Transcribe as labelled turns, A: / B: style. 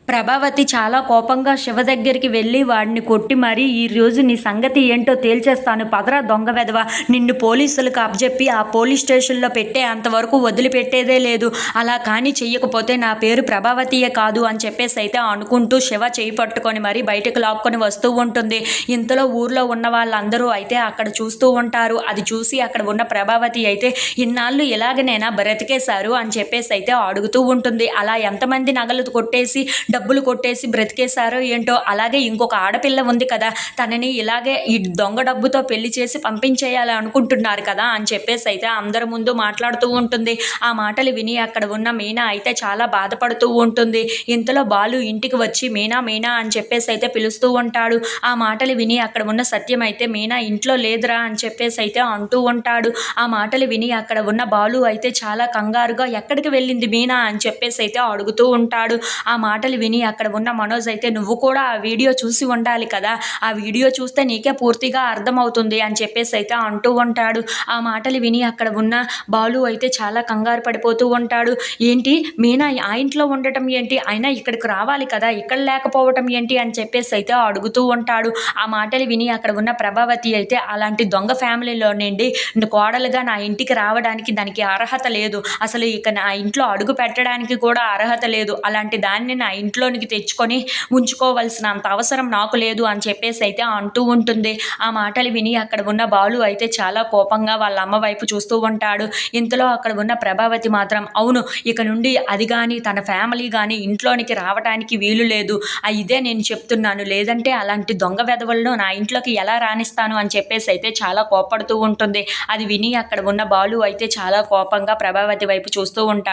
A: ప్రభావతి చాలా కోపంగా శివ దగ్గరికి వెళ్ళి వాడిని కొట్టి మరీ ఈరోజు నీ సంగతి ఏంటో తేల్చేస్తాను, పదరా దొంగ వెధవ, నిన్ను పోలీసులకు అప్పజెప్పి ఆ పోలీస్ స్టేషన్లో పెట్టే అంతవరకు వదిలిపెట్టేదే లేదు, అలా కానీ చెయ్యకపోతే నా పేరు ప్రభావతియే కాదు అని చెప్పేసి అయితే అనుకుంటూ శివ చేయి పట్టుకొని మరీ బయటకు లాక్కొని వస్తూ ఉంటుంది. ఇంతలో ఊర్లో ఉన్న వాళ్ళందరూ అయితే అక్కడ చూస్తూ ఉంటారు. అది చూసి అక్కడ ఉన్న ప్రభావతి అయితే ఇన్నాళ్ళు ఇలాగనైనా బ్రతికేశారు అని చెప్పేసి అయితే అడుగుతూ ఉంటుంది. అలా ఎంతమంది నగలు కొట్టేసి డబ్బులు కొట్టేసి బ్రతికేశారో ఏంటో, అలాగే ఇంకొక ఆడపిల్ల ఉంది కదా, తనని ఇలాగే ఈ దొంగ డబ్బుతో పెళ్లి చేసి పంపించేయాలి అనుకుంటున్నారు కదా అని చెప్పేసి అయితే అందరి ముందు మాట్లాడుతూ ఉంటుంది. ఆ మాటలు విని అక్కడ ఉన్న మీనా అయితే చాలా బాధపడుతూ ఉంటుంది. ఇంతలో బాలు ఇంటికి వచ్చి మీనా మీనా అని చెప్పేసి అయితే పిలుస్తూ ఉంటాడు. ఆ మాటలు విని అక్కడ ఉన్న సత్యం అయితే మీనా ఇంట్లో లేదురా అని చెప్పేసి అయితే అంటూ ఉంటాడు. ఆ మాటలు విని అక్కడ ఉన్న బాలు అయితే చాలా కంగారుగా ఎక్కడికి వెళ్ళింది మీనా అని చెప్పేసి అయితే అడుగుతూ ఉంటాడు. ఆ మాటలు విని అక్కడ ఉన్న మనోజ్ అయితే నువ్వు కూడా ఆ వీడియో చూసి ఉండాలి కదా, ఆ వీడియో చూస్తే నీకే పూర్తిగా అర్థమవుతుంది అని చెప్పేసి అయితే అంటూ ఉంటాడు. ఆ మాటలు విని అక్కడ ఉన్న బాలు అయితే చాలా కంగారు పడిపోతూ ఉంటాడు. ఏంటి మీనా ఆ ఇంట్లో ఉండటం ఏంటి, అయినా ఇక్కడికి రావాలి కదా, ఇక్కడ లేకపోవటం ఏంటి అని చెప్పేసి అయితే అడుగుతూ ఉంటాడు. ఆ మాటలు విని అక్కడ ఉన్న ప్రభావతి అయితే అలాంటి దొంగ ఫ్యామిలీలో నుండి కోడలుగా నా ఇంటికి రావడానికి దానికి అర్హత లేదు, అసలు ఇక నా ఇంట్లో అడుగు పెట్టడానికి కూడా అర్హత లేదు, అలాంటి దాన్ని నా ఇంట్లోనికి తెచ్చుకొని ఉంచుకోవాల్సిన అంత అవసరం నాకు లేదు అని చెప్పేసి అయితే అంటూ ఉంటుంది. ఆ మాటలు విని అక్కడ ఉన్న బాలు అయితే చాలా కోపంగా వాళ్ళ అమ్మ వైపు చూస్తూ ఉంటాడు. ఇంతలో అక్కడ ఉన్న ప్రభావతి మాత్రం అవును, ఇక నుండి అది కానీ తన ఫ్యామిలీ కానీ ఇంట్లోనికి రావడానికి వీలు లేదు, ఇదే నేను చెప్తున్నాను, లేదంటే అలాంటి దొంగ వెధవలను నా ఇంట్లోకి ఎలా రాణిస్తాను అని చెప్పేసి అయితే చాలా కోపడుతూ ఉంటుంది. అది విని అక్కడ ఉన్న బాలు అయితే చాలా కోపంగా ప్రభావతి వైపు చూస్తూ ఉంటాడు.